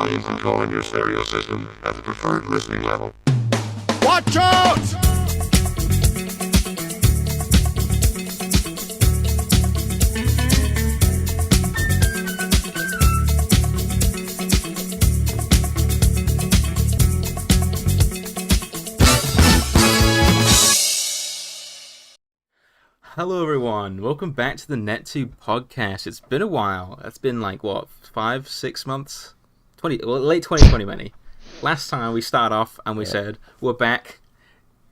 volume control in your stereo system at the preferred listening level. Watch out! Hello everyone, welcome back to the NetTube Podcast. It's been a while. It's been like, 5-6 months? Late 2020 maybe. Last time we started off and we said, we're back,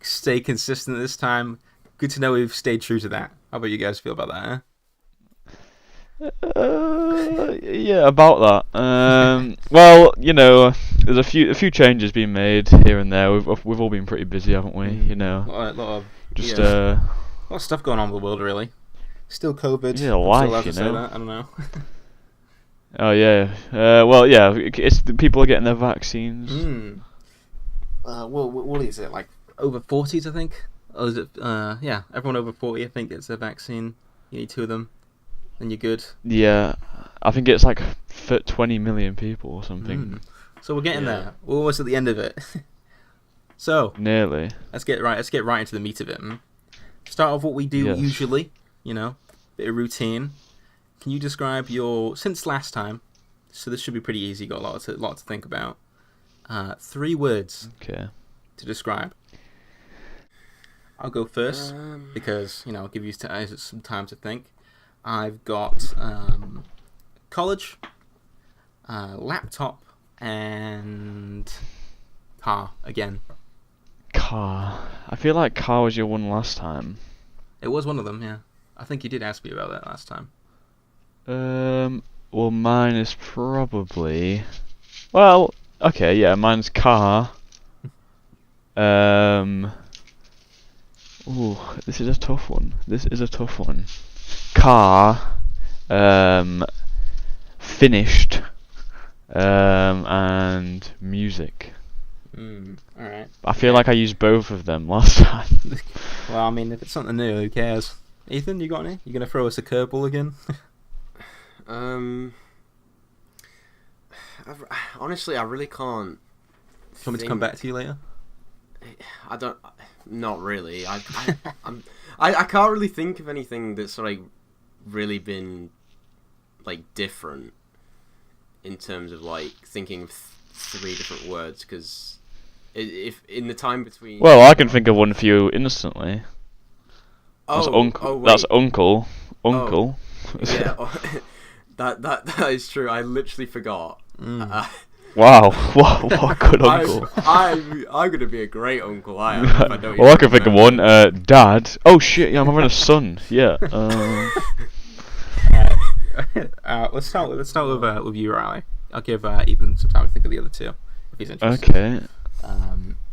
stay consistent this time. Good to know we've stayed true to that. How about you guys feel about that, Yeah, about that. Well, you know, there's a few changes being made here and there. We've all been pretty busy, haven't we? You know, a lot of stuff going on in the world, really. Still COVID. Yeah, life, still you say know. that? I don't know. Oh yeah. Well, yeah. It's the people are getting their vaccines. What is it, like over 40s, I think? Or is it? Yeah, everyone over 40, I think, gets a vaccine. You need 2 of them, then you're good. Yeah, I think it's like 20 million people or something. So we're getting there. We're almost at the end of it. So Nearly. let's get right into the meat of it. Start off what we do usually, you know, bit of routine. Can you describe since last time? So this should be pretty easy. Got a lot to think about. 3 words. Okay. To describe. I'll go first because I'll give you some time to think. I've got college, laptop, and car again. Car. I feel like car was your one last time. It was one of them, yeah. I think you did ask me about that last time. Well, mine is probably... Well, okay, yeah, mine's car. Ooh, this is a tough one. Car, finished, and music. Alright. I feel like I used both of them last time. Well, I mean, if it's something new, who cares? Ethan, you got any? You gonna throw us a curveball again? Honestly, I really can't. Do you want me to come back to you later? I don't. Not really. I can't really think of anything that's like really been like different in terms of like thinking of 3 different words, because if in the time between. Well, I can think of one for you instantly. That's uncle. That's uncle. Uncle. Yeah, that is true. I literally forgot. Wow, what a good uncle. I'm gonna be a great uncle. I am. If I don't Well, I can think of one. Dad. Oh shit! Yeah, I'm having a son. Yeah. Let's start with you, Riley. I'll give Ethan some time to think of the other 2 if he's interested. Okay.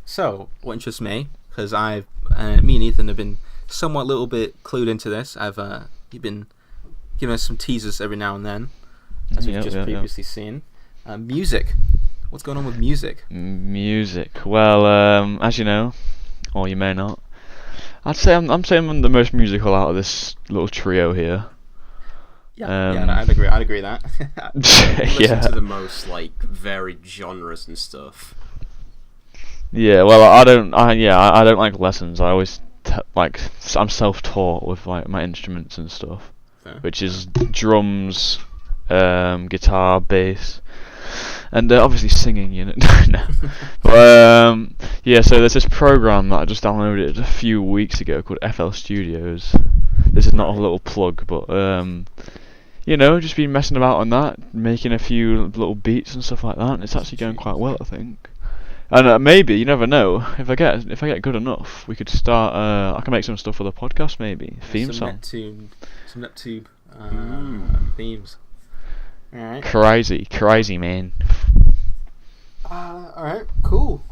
So what interests me, because me and Ethan have been somewhat little bit clued into this. You've been giving us some teasers every now and then, as we've just previously seen. Music. What's going on with music? Music. Well, as you know, or you may not, I'd say I'm the most musical out of this little trio here. Yeah, I'd agree. I'd agree that. Listen to the most like varied genres and stuff. Yeah. Well, I don't like lessons. I always I'm self-taught with like my instruments and stuff, which is drums, guitar, bass. And obviously singing, you know. No. But yeah, so there's this program that I just downloaded a few weeks ago called FL Studios. This is not a little plug, but just been messing about on that, making a few little beats and stuff like that, and it's actually going quite well, I think. And maybe, you never know, if I get good enough, we could start. I can make some stuff for the podcast, maybe theme song. Some NetTube themes. Alright. Crazy man. Alright, cool.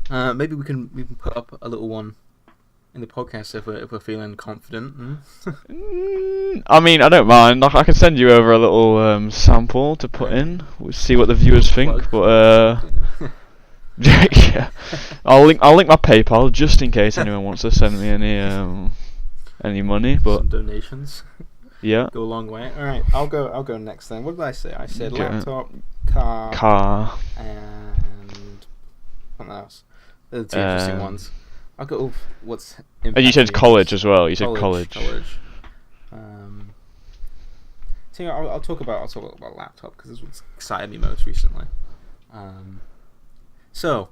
Maybe we can put up a little one in the podcast if we're feeling confident. I mean, I don't mind. I can send you over a little sample to put in. We'll see what the viewers think. But yeah, I'll link my PayPal just in case anyone wants to send me any money. But some donations. Yeah. Go a long way. All right, I'll go next then. What did I say? I said Okay. laptop, car, and something else. They're the two interesting ones. I'll go with what's. And you said college as well. You said college. So I'll talk about laptop because this what's excited me most recently. So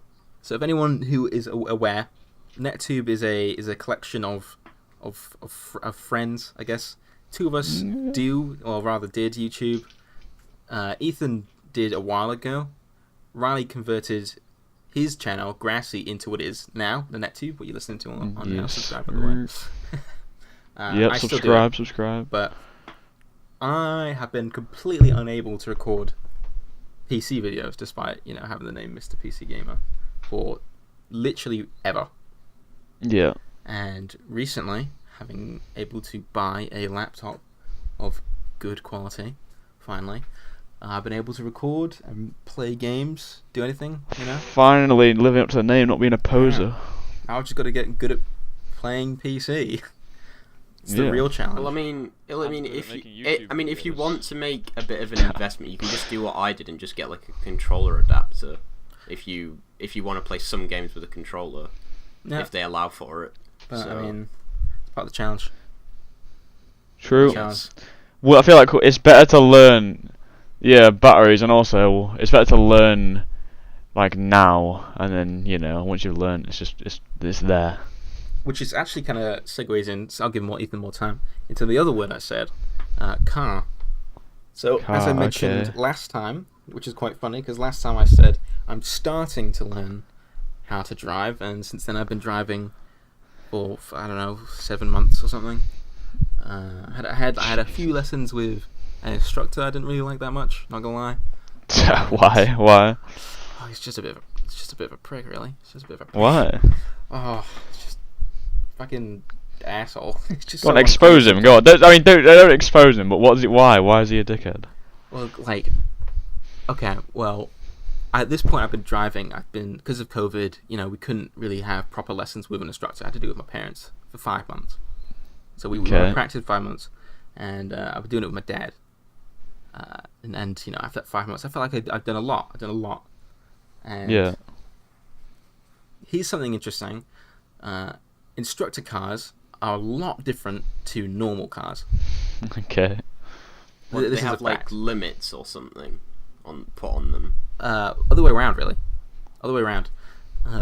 if anyone who is aware, NetTube is a collection of friends, I guess. Two of us did YouTube. Ethan did a while ago. Riley converted his channel, Grassy, into what it is now, the NetTube, what you're listening to on now. Subscribe, by the way. Yep, I subscribe. But I have been completely unable to record PC videos, despite having the name Mr. PC Gamer, for literally ever. Yeah. And recently, having able to buy a laptop of good quality, finally, I've been able to record and play games, do anything, Finally living up to the name, not being a poser. Now I've just got to get good at playing PC. It's the real challenge. Well, if you want to make a bit of an investment, you can just do what I did and just get like a controller adapter. If you want to play some games with a controller, if they allow for it. But it's part of the challenge. True. Challenge. Well, I feel like it's better to learn. Yeah, batteries, and also it's better to learn like now, and then once you've learned, it's there. Which is actually kind of segues in. So I'll give Ethan more time into the other word I said, car. So as I mentioned last time, which is quite funny because last time I said I'm starting to learn how to drive, and since then I've been driving for 7 months or something. I had a few lessons with an instructor I didn't really like that much. Not gonna lie. Why? Oh, he's just a bit of a prick, really. It's just a bit of a prick. Why? Oh, it's just fucking asshole. It's just. Go on, expose him. Go on. Don't expose him. But what is it? Why? Why is he a dickhead? Well, at this point I've been driving. Because of COVID. We couldn't really have proper lessons with an instructor. I had to do it with my parents for 5 months. So we practiced 5 months, and I've been doing it with my dad. And after that 5 months, I felt like I've done a lot. And here's something interesting. Instructor cars are a lot different to normal cars. Okay. They have like limits or something put on them. Other way around, really. Other way around.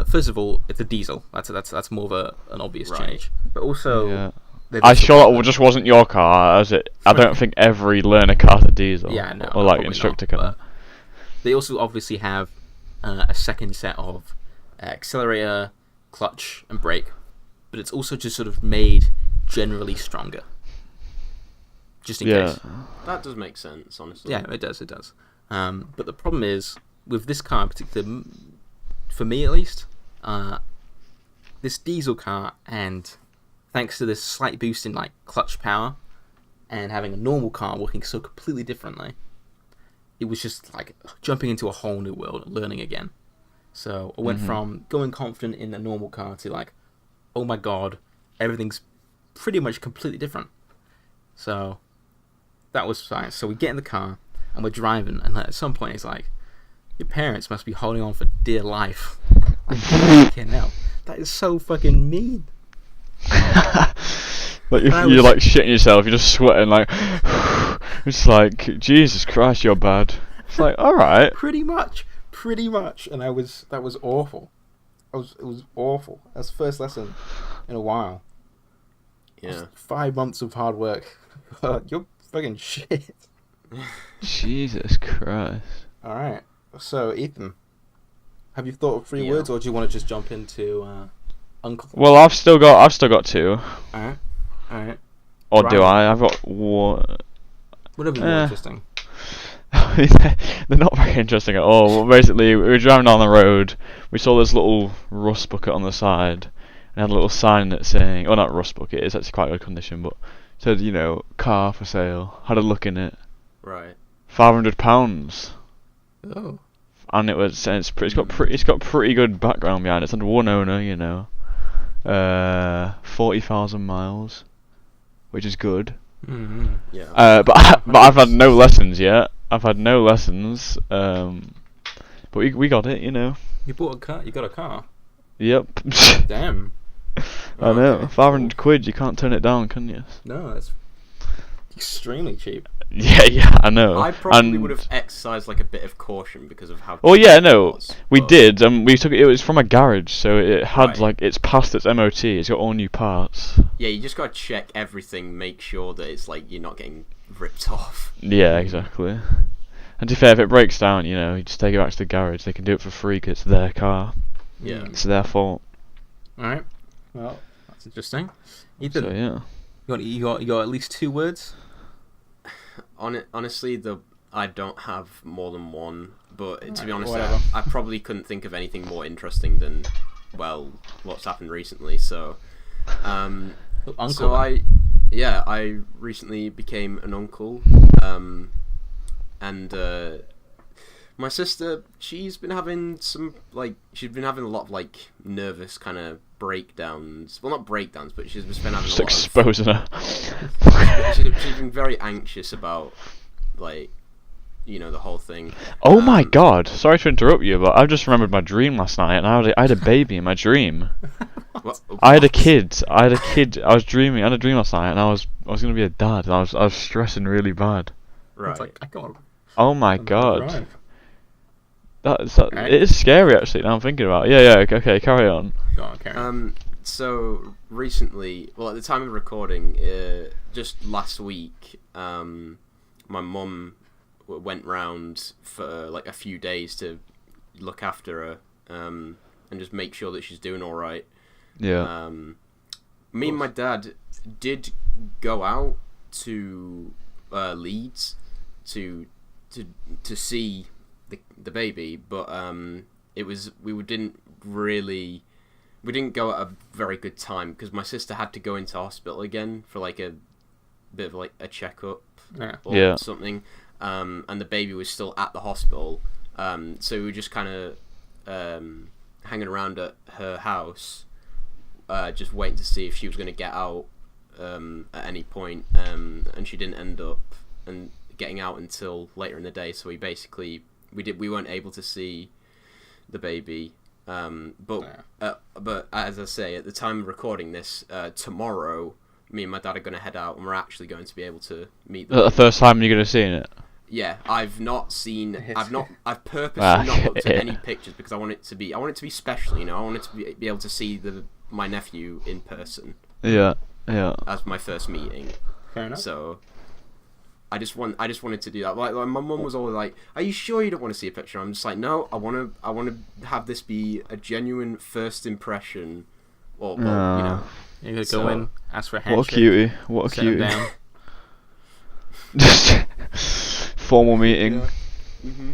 First of all, it's a diesel. That's more of an obvious change. But also. Yeah. I'm sure that just wasn't your car, is it? I don't think every learner car's a diesel. Yeah, no. Or like instructor car. They also obviously have a second set of accelerator, clutch, and brake, but it's also just sort of made generally stronger. Just in case. That does make sense, honestly. Yeah, it does. But the problem is, with this car in particular, for me at least, this diesel car, and thanks to this slight boost in like clutch power and having a normal car working so completely differently, it was just like jumping into a whole new world, learning again. So I went from going confident in the normal car to like, oh my god, everything's pretty much completely different. So that was fine. So we get in the car and we're driving, and at some point it's like, your parents must be holding on for dear life. Fucking hell, that is so fucking mean. Like if you're like shitting yourself, you're just sweating like it's like, Jesus Christ, you're bad. It's like, alright. Pretty much. And that was awful. It was awful. That's the first lesson in a while. Yeah. 5 months of hard work. You're fucking shit. Jesus Christ. Alright. So Ethan, have you thought of 3 words, or do you want to just jump into Uncle? Well, I've still got 2. Alright. Or do I? I've got 1. Whatever's more interesting. They're not very interesting at all. Well, basically, we were driving down the road. We saw this little rust bucket on the side, and had a little sign that saying, "Oh, not rust bucket. It's actually quite good condition, but said, car for sale." Had a look in it. Right. £500. Oh. And it's got pretty good background behind it. It's under one owner, 40,000 miles, which is good. Mm-hmm. Yeah. But I've had no lessons yet. I've had no lessons. But we got it, you know. You bought a car. You got a car. Yep. Damn. I know. Okay, 500 quid. You can't turn it down, can you? No, that's extremely cheap. Yeah, I know. I probably would have exercised like a bit of caution because of how. Well, yeah, cheap it no, was, we but- did. We took it. It was from a garage, so it had Right. like it's past its MOT. It's got all new parts. Yeah, you just gotta check everything, make sure that it's like you're not getting ripped off. Yeah, exactly. And to be fair, if it breaks down, you know, you just take it back to the garage. They can do it for free because it's their car. Yeah. It's their fault. All right. Well, that's interesting. Ethan, So yeah. you got at least 2 words. Honestly, I don't have more than one, but to be honest, whatever. I probably couldn't think of anything more interesting than, well, what's happened recently. So, Uncle. so I recently became an uncle, and my sister, she's been having a lot of like nervous kind of breakdowns. Well, not breakdowns, but she's been having Just a lot exposing her. she's been very anxious about, like, you know, the whole thing. Oh my god! Sorry to interrupt you, but I just remembered my dream last night, and I had a baby in my dream. I had a kid. I was dreaming. I had a dream last night, and I was gonna be a dad, and I was stressing really bad. Right. It's like, I got Oh my god! right. It is scary actually. Now I'm thinking about it. Yeah. Okay, carry on. Go on, Karen. So recently, well, at the time of recording, just last week, my mum went round for like a few days to look after her, and just make sure that she's doing all right. Yeah. Me and my dad did go out to Leeds to see the baby, but we didn't go at a very good time because my sister had to go into hospital again for like a bit of like a checkup or something, and the baby was still at the hospital, so we were just kind of hanging around at her house, just waiting to see if she was going to get out at any point, and she didn't end up getting out until later in the day, so we weren't able to see the baby. But as I say, at the time of recording this, tomorrow, me and my dad are going to head out, and we're actually going to be able to meet The first time you're gonna see it. Yeah, I've purposely not looked at any pictures because I want it to be special, you know. I want it to be able to see my nephew in person. Yeah. As my first meeting. Fair enough. So I just wanted to do that. Like my mum was always like, "Are you sure you don't want to see a picture?" I'm just like, "No, I want to have this be a genuine first impression." Or you know, You're gonna go in, ask for a handshake. What a cutie! What a sit him cutie! down. Formal meeting. Yeah. Mm-hmm.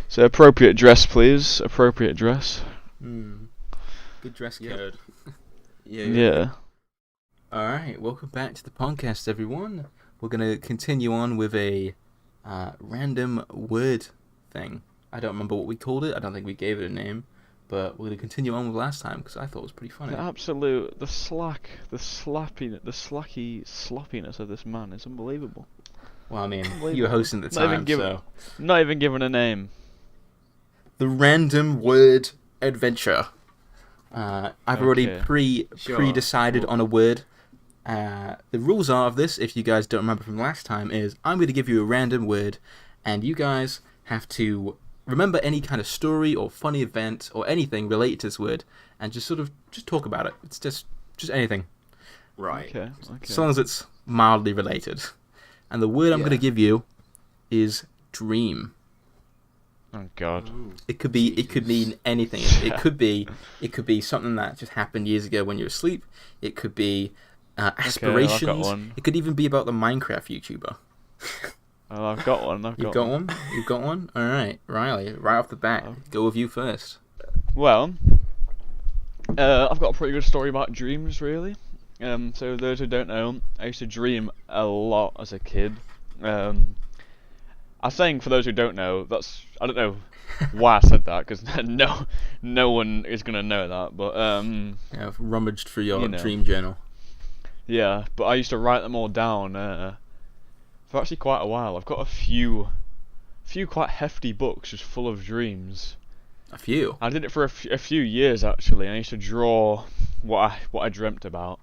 So appropriate dress, please. Appropriate dress. Good dress Yeah. code. Yeah. All right, welcome back to the podcast, everyone. We're gonna continue on with a random word thing. I don't remember what we called it. I don't think we gave it a name, but we're gonna continue on with last time because I thought it was pretty funny. The slacky sloppiness of this man is unbelievable. Well, I mean, you were hosting at the time, so Not even given a name. the random word adventure. I've already pre-decided on a word. The rules are of this, if you guys don't remember from last time, is I'm going to give you a random word, and you guys have to remember any kind of story or funny event or anything related to this word, and just talk about it. It's just anything. Right. Okay. As long as it's mildly related. And the word I'm going to give you is dream. Oh God. It could mean anything. It could be something that just happened years ago when you were asleep. It could be aspirations. Okay, I've got one. It could even be about the Minecraft YouTuber. Oh, I've got one. You've got one? You've got one? All right, Riley. Right off the bat, go with you first. Well, I've got a pretty good story about dreams, really. So those who don't know, I used to dream a lot as a kid. I'm saying for those who don't know, I don't know why I said that, because no one is gonna know that. But Yeah, I've rummaged through your you know. dream journal. Yeah, but I used to write them all down for actually quite a while. I've got a few quite hefty books just full of dreams. A few? I did it for a few years actually. I used to draw what I dreamt about.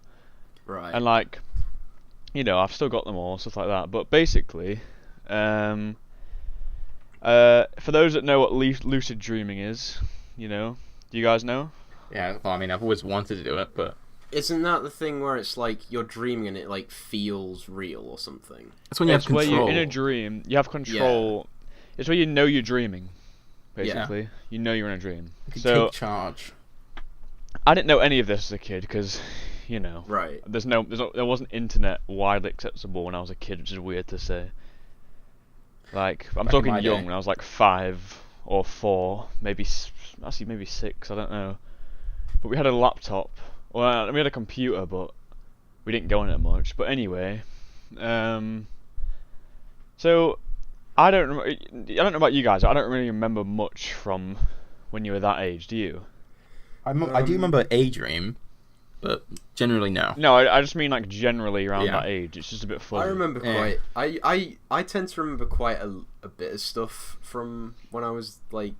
Right. And like, I've still got them all, stuff like that. But basically, for those that know what lucid dreaming is, do you guys know? Yeah, well, I mean, I've always wanted to do it, but... Isn't that the thing where it's like you're dreaming and it like feels real or something? That's when you have control. Where you're in a dream, you have control. Yeah. It's where you know you're dreaming, basically. Yeah. You know you're in a dream. You take charge. I didn't know any of this as a kid because, right. There wasn't internet widely accessible when I was a kid, which is weird to say. Like, I'm talking young, when I was like 5 or 4, maybe 6, I don't know. But we had a laptop. Well, we had a computer, but we didn't go on it much. But anyway, so I don't know about you guys. I don't really remember much from when you were that age. Do you? I do remember a dream, but generally no. No, I just mean like generally around that age. It's just a bit fuzzy. I remember quite. I tend to remember quite a bit of stuff from when I was like.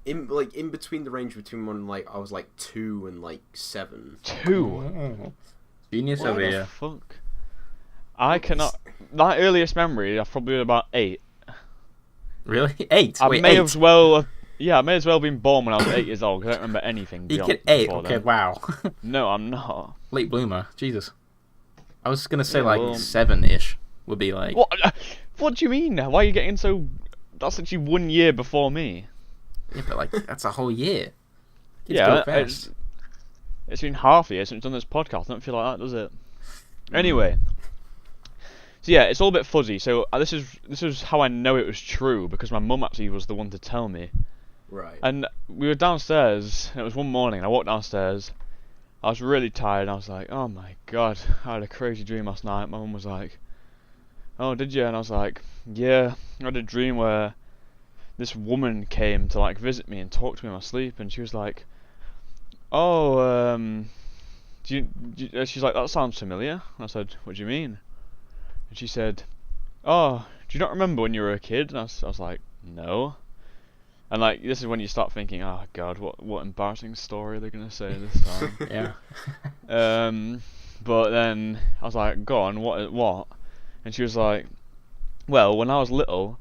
In between the range between when I was 2 and 7. 2. Oh. Genius over here. Fuck. I cannot. My earliest memory, I've probably been about 8. Really? 8? I may as well been born when I was 8 years old because I don't remember anything. You get 8? Okay, then. wow. No, I'm not. Late bloomer. Jesus. I was gonna say 7-ish would be like. What do you mean? Why are you getting so? That's actually 1 year before me. Yeah, but that's a whole year. It's been half a year since we've done this podcast. I don't feel like that, does it? Anyway, so yeah, it's all a bit fuzzy. So this is how I know it was true because my mum actually was the one to tell me. Right. And we were downstairs. And it was one morning. And I walked downstairs. I was really tired. And I was like, "Oh my god, I had a crazy dream last night." My mum was like, "Oh, did you?" And I was like, "Yeah, I had a dream where this woman came to visit me and talk to me in my sleep, and she was like, "Oh, she's like, that sounds familiar." And I said, "What do you mean?" And she said, "Oh, do you not remember when you were a kid?" And I was like, "No." And this is when you start thinking, "Oh God, what embarrassing story they're gonna say this time." Yeah. But then I was like, "Go on, what?" And she was like, "Well, when I was little,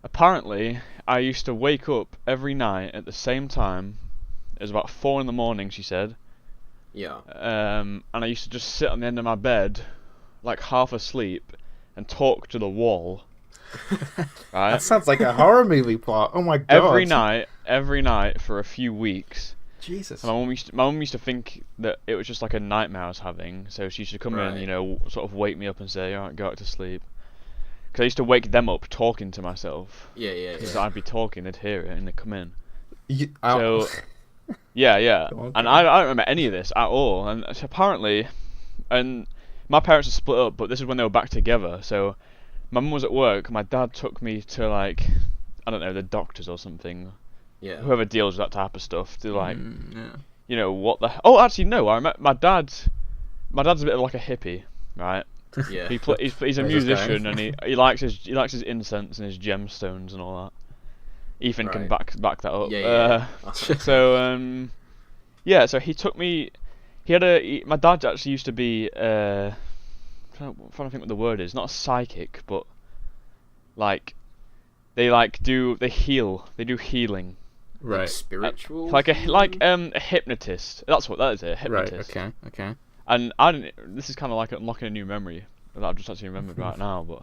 apparently I used to wake up every night at the same time. It was about 4 in the morning," she said. Yeah. And I used to just sit on the end of my bed, half asleep, and talk to the wall. Right? That sounds like a horror movie plot. Oh my god. Every night for a few weeks. Jesus. And my mum used to think that it was just like a nightmare I was having, so she used to come in, sort of wake me up and say, "Alright, go back to sleep." Because I used to wake them up talking to myself. Yeah. Because I'd be talking, they'd hear it, and they'd come in. So, yeah. Okay. And I don't remember any of this at all. And apparently, and my parents were split up, but this is when they were back together. So my mum was at work, my dad took me to I don't know, the doctors or something. Yeah. Whoever deals with that type of stuff to yeah. What the. Oh, actually no. I remember my dad's a bit of a hippie, right? Yeah. He's a musician and he likes his incense and his gemstones and all that. Ethan can back that up. Yeah. So he took me. My dad actually used to be. I'm trying to think what the word is. Not a psychic, but they heal. They do healing. Right. Spiritual. A hypnotist. That's what that is. A hypnotist. Right. Okay. And this is kind of like unlocking a new memory that I've just actually remembered right now. But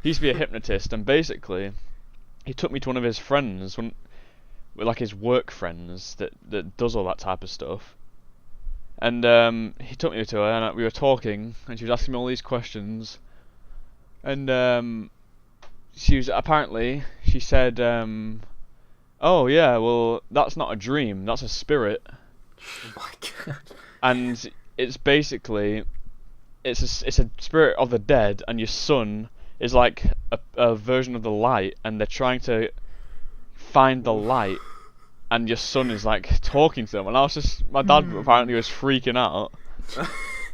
he used to be a hypnotist, and basically, he took me to one of his friends, with his work friends that does all that type of stuff. And he took me to her, and we were talking, and she was asking me all these questions. And she said, "Oh yeah, well that's not a dream, that's a spirit." Oh my god. And it's basically, it's a spirit of the dead, and your son is like a version of the light, and they're trying to find the light, and your son is talking to them. And my dad apparently was freaking out.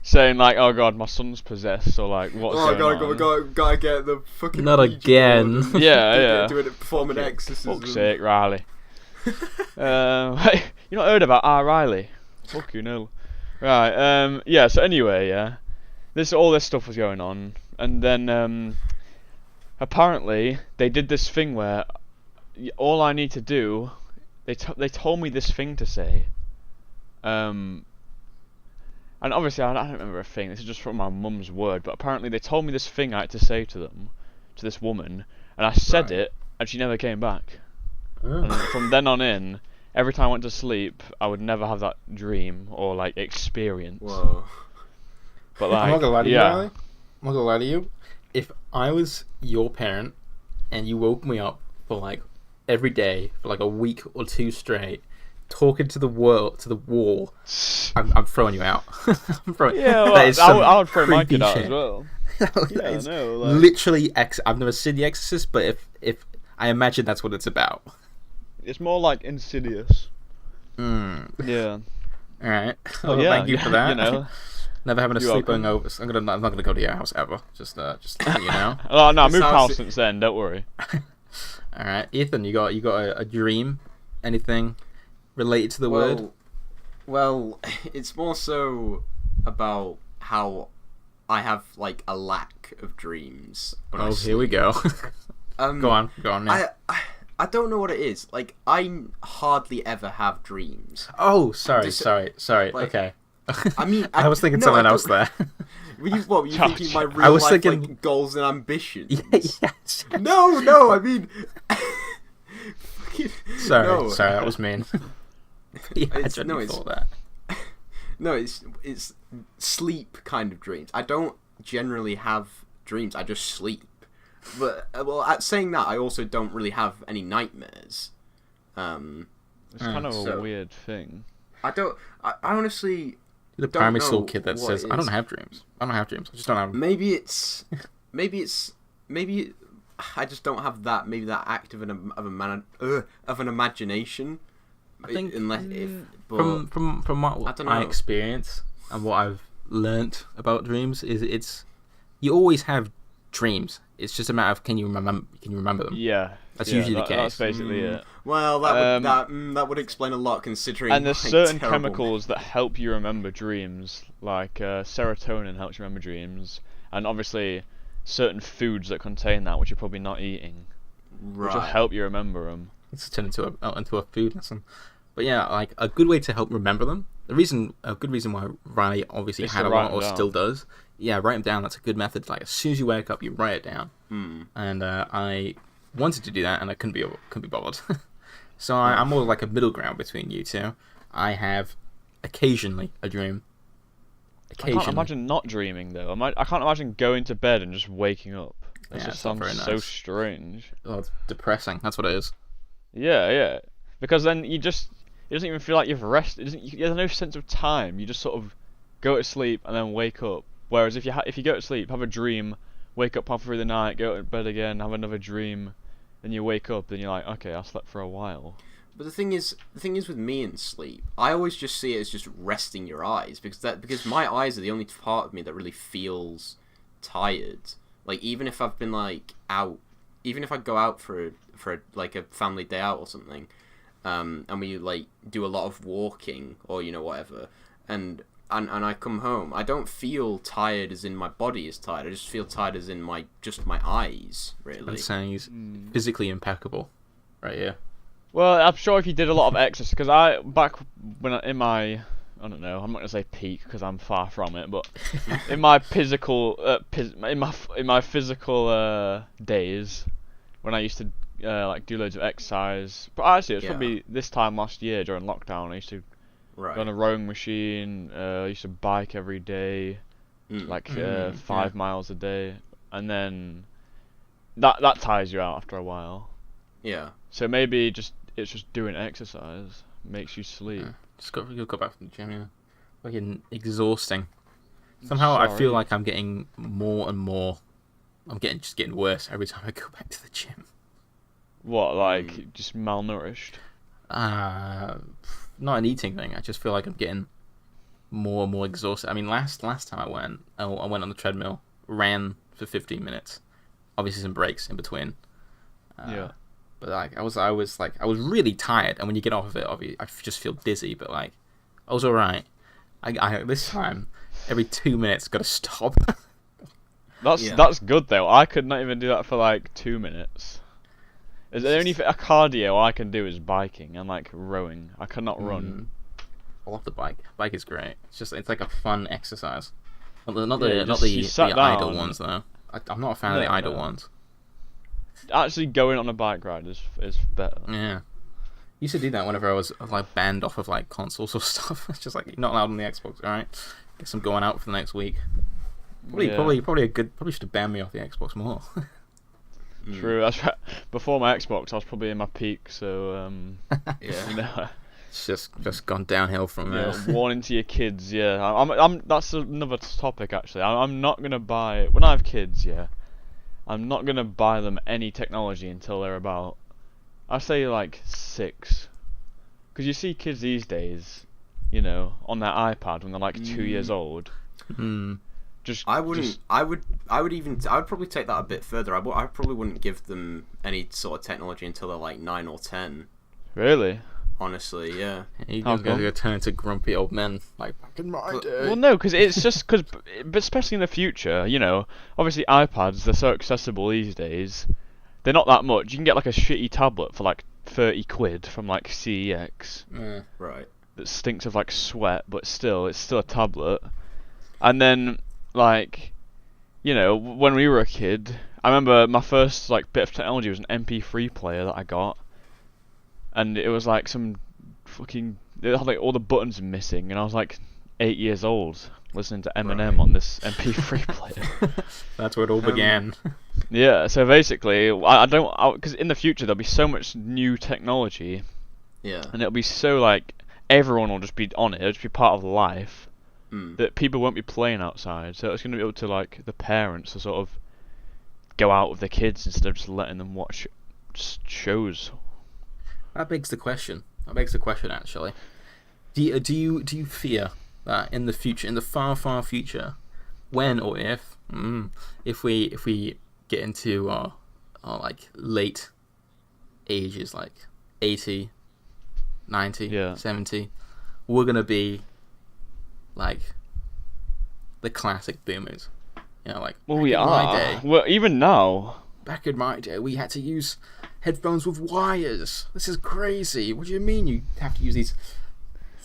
saying like, "Oh God, my son's possessed," or like, "What's going on?" Gotta get the fucking. Not again. Yeah. Doing it, performing exorcism. Fuck's sake, Riley. You not heard about R. Riley? Fuck you know. Right. Yeah. So anyway, yeah. All this stuff was going on, and then apparently they did this thing where all I need to do, they told me this thing to say, and obviously I don't remember a thing. This is just from my mum's word, but apparently they told me this thing I had to say to this woman, and I said it, and she never came back. And from then on in, every time I went to sleep, I would never have that dream or like experience. Whoa. But like, I'm not gonna lie to you, yeah. Riley. I'm not gonna lie to you. If I was your parent and you woke me up for like every day for like a week or two straight, talking to the wall, I'm throwing you out. Yeah, well, I would throw my kid out as well. Yeah, no, like... Literally, I've never seen The Exorcist, but if I imagine that's what it's about. It's more like Insidious. Yeah. All right. Well, yeah, thank you for that. You know. Never having a sleepover. I'm not gonna go to your house ever. Just to let you know. Oh no, I moved house since then. Don't worry. All right, Ethan, you got a dream? Anything related to the word? Well, it's more so about how I have like a lack of dreams. Here we go. Go on. Yeah. I don't know what it is. Like, I hardly ever have dreams. Oh, sorry. Like, okay. I mean, I was thinking something else there. Were you thinking my real life thinking... like, goals and ambitions? Yes. No, I mean... Sorry, that was mean. No, it's sleep kind of dreams. I don't generally have dreams, I just sleep. But, at saying that, I also don't really have any nightmares. It's kind of a weird thing. I honestly... The primary school kid that says, I don't have dreams. I just don't have them. Maybe I just don't have that. Maybe that active of an imagination. I think from what I experience and what I've learnt about dreams is you always have dreams. It's just a matter of can you remember them? Yeah, that's usually the case. That's basically it. Well, that would explain a lot considering. And there's certain chemicals that help you remember dreams, like serotonin helps you remember dreams, and obviously certain foods that contain that, which you're probably not eating, which will help you remember them. It's turned into a food lesson. But yeah, like a good way to help remember them. A good reason why Riley obviously had a lot or still does. Yeah, write them down. That's a good method. Like as soon as you wake up, you write it down. And I wanted to do that, and I couldn't be bothered. So I'm more like a middle ground between you two. I have occasionally a dream. I can't imagine not dreaming though. I can't imagine going to bed and just waking up. That just sounds so strange. Oh, it's depressing. That's what it is. Yeah. Because then it doesn't even feel like you've rested. There's no sense of time. You just sort of go to sleep and then wake up. Whereas if you go to sleep, have a dream, wake up halfway through the night, go to bed again, have another dream, then you wake up, then you're like, okay, I slept for a while. But the thing is with me and sleep, I always just see it as just resting your eyes because my eyes are the only part of me that really feels tired. Like even if I've been like out, even if I go out for like a family day out or something, and we like do a lot of walking or whatever, and I come home, I don't feel tired as in my body is tired. I just feel tired as in my eyes, really. I'm saying he's physically impeccable, right here. Well, I'm sure if you did a lot of exercise, because I don't know, I'm not gonna say peak because I'm far from it, but in my physical days when I used to like do loads of exercise, but actually it's probably this time last year during lockdown. I used to go on a rowing machine. I used to bike every day, 5 miles a day, and then that tires you out after a while. Yeah. So maybe it's just doing exercise makes you sleep. Yeah. Just go back from the gym. Yeah. Fucking exhausting. Somehow I feel like I'm getting more and more. I'm just getting worse every time I go back to the gym. What, like just malnourished? Not an eating thing. I just feel like I'm getting more and more exhausted. I mean, last time I went on the treadmill, ran for 15 minutes. Obviously some breaks in between. Yeah. But like I was really tired, and when you get off of it, obviously I just feel dizzy. But like I was alright. I this time every 2 minutes got to stop. That's good though. I could not even do that for like 2 minutes. The only a cardio I can do is biking and like rowing. I cannot run. I love the bike. Bike is great. It's like a fun exercise. Not You the sat idle down. ones though. I'm not a fan of the idle ones. Actually, going on a bike ride is better. Yeah. Used to do that whenever I was like banned off of like consoles or stuff. It's just like you're not allowed on the Xbox. All right, guess I'm going out for the next week. Probably should have banned me off the Xbox more. True. That's right. Before my Xbox, I was probably in my peak. So Yeah. you know, It's just gone downhill from there. warning to your kids. Yeah, I'm. That's another topic actually. I'm not gonna buy when I have kids. Yeah, I'm not gonna buy them any technology until they're about, I say like 6, because you see kids these days, you know, on their iPad when they're like 2 years old. I would probably take that a bit further. I probably wouldn't give them any sort of technology until they're like 9 or 10. Really? Honestly, yeah. You guys are turn into grumpy old men like back in my day. Well, no, because it's just but especially in the future, you know, obviously iPads, they're so accessible these days. They're not that much. You can get like a shitty tablet for like 30 quid from like CEX. Right. That stinks of like sweat, but still, it's still a tablet. And then, like, you know, when we were a kid, I remember my first like bit of technology was an MP3 player that I got. And it was like some fucking, it had like all the buttons missing, and I was like 8 years old listening to Eminem on this MP3 player. That's where it all began. Yeah, so basically, because in the future there'll be so much new technology. Yeah. And it'll be so like, everyone will just be on it, it'll just be part of life, that people won't be playing outside. So it's going to be up to like the parents to sort of go out with their kids instead of just letting them watch shows. That begs the question. Actually. Do you fear that in the future, in the far future, when or if we get into our like late ages, like 80, 90, 70, we're gonna be like the classic boomers? You know, like well, we are. Well, even now. Back in my day, we had to use headphones with wires. This is crazy. What do you mean you have to use these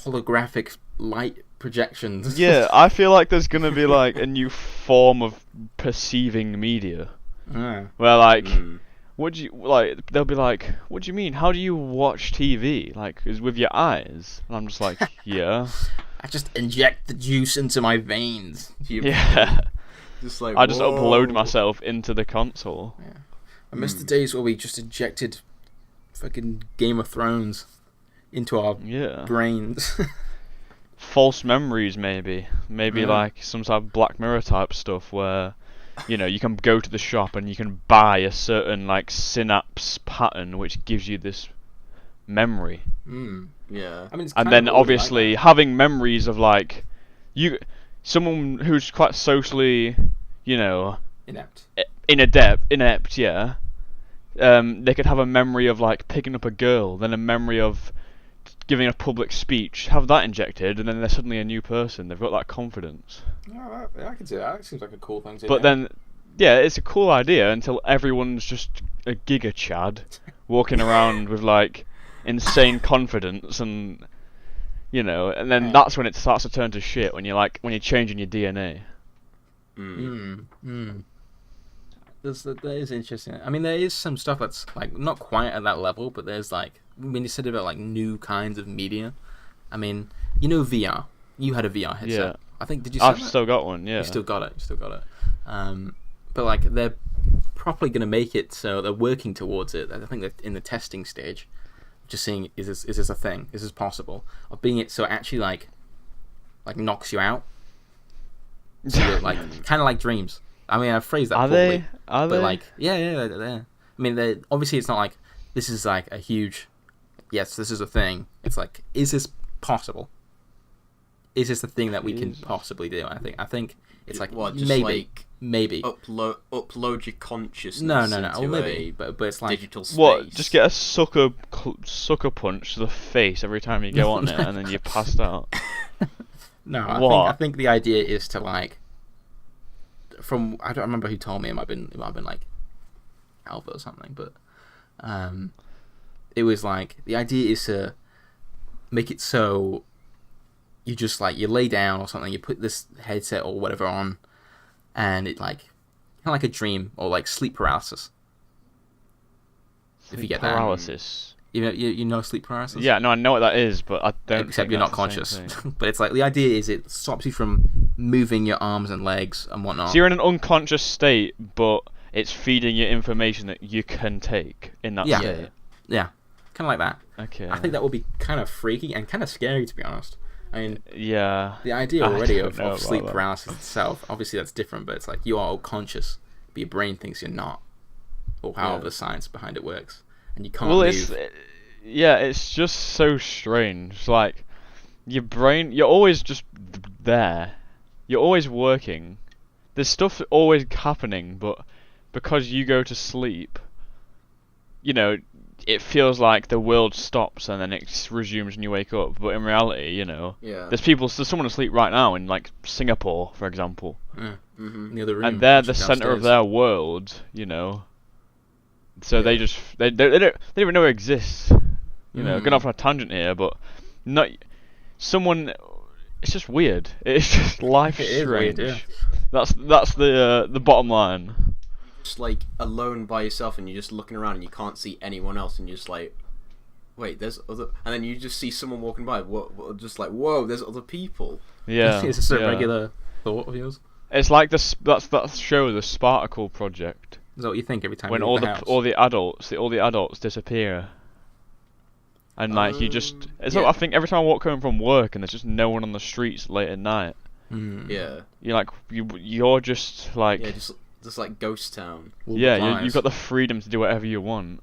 holographic light projections? Yeah, I feel like there's gonna be like a new form of perceiving media. Where like, what do you like? They'll be like, what do you mean? How do you watch TV? Like, is with your eyes? And I'm just like, yeah. I just inject the juice into my veins. Yeah. Just like, I just upload myself into the console. Yeah. I miss the days where we just injected fucking Game of Thrones into our brains. False memories, maybe like some type of Black Mirror type stuff where, you know, you can go to the shop and you can buy a certain like synapse pattern which gives you this memory. Yeah. I mean, it's and then obviously having memories of like someone who's quite socially, you know, inept, yeah. They could have a memory of like picking up a girl, then a memory of giving a public speech, have that injected, and then they're suddenly a new person. They've got that confidence. Yeah, I can see that. That seems like a cool thing to do. But then, yeah, it's a cool idea until everyone's just a giga chad walking around with like insane confidence, and you know, and then that's when it starts to turn to shit, when you're changing your DNA. That is interesting. I mean, there is some stuff that's like not quite at that level, but there's like, when you said about like new kinds of media, I mean, you know, VR. You had a VR headset. Yeah. I think, did you? I've still got one. Yeah. You still got it. But like, they're probably going to make it so they're working towards it. I think they're in the testing stage, just seeing is this a thing? Is this possible? Of being it so it actually like knocks you out. So like kind of like dreams. I mean, I've phrased that poorly. Are they? Like, yeah. I mean, obviously it's not like this is like a huge. Yes, this is a thing. It's like, is this possible? is this the thing that we can possibly do? I think it's like what, just maybe upload your consciousness. No, into or maybe, but it's like digital space. What? Just get a sucker punch to the face every time you go on it, and then you're passed out. No, What? I think the idea is to like. I don't remember who told me. It might have been like Alpha or something, but it was like the idea is to make it so you just like you lay down or something, you put this headset or whatever on, and it like kind of like a dream or like sleep paralysis. If you get paralysis. You know sleep paralysis. Yeah, no, I know what that is, but I don't. Except you're not conscious. But it's like the idea is it stops you from moving your arms and legs and whatnot. So you're in an unconscious state, but it's feeding you information that you can take in that state. Yeah, kind of like that. Okay. I think that would be kind of freaky and kind of scary, to be honest. I mean, yeah. The idea already of sleep that. paralysis itself, obviously that's different, but it's like you are all conscious, but your brain thinks you're not, or however the science behind it works, and you can't move. It's just so strange. Like, your brain, you're always just there. You're always working. There's stuff always happening, but because you go to sleep, you know, it feels like the world stops and then it resumes when you wake up. But in reality, you know, there's someone asleep right now in like Singapore, for example. Yeah. Mm-hmm. In the other room, and they're the center of their world, you know. So they don't even know it exists. You know, going off on a tangent here, but not someone. It's just weird. It's just life strange. Weird, yeah. That's the bottom line. Just like alone by yourself, and you're just looking around, and you can't see anyone else, and you're just like, wait, there's other, and then you just see someone walking by. What just like, whoa, there's other people. Yeah, it's just a regular thought of yours. It's like that show, the Spartacle Project. Is that what you think every time? When you leave the house? all the adults disappear. And like you just, it's like, I think every time I walk home from work and there's just no one on the streets late at night. Yeah. You're like you're just like just like ghost town. You've got the freedom to do whatever you want,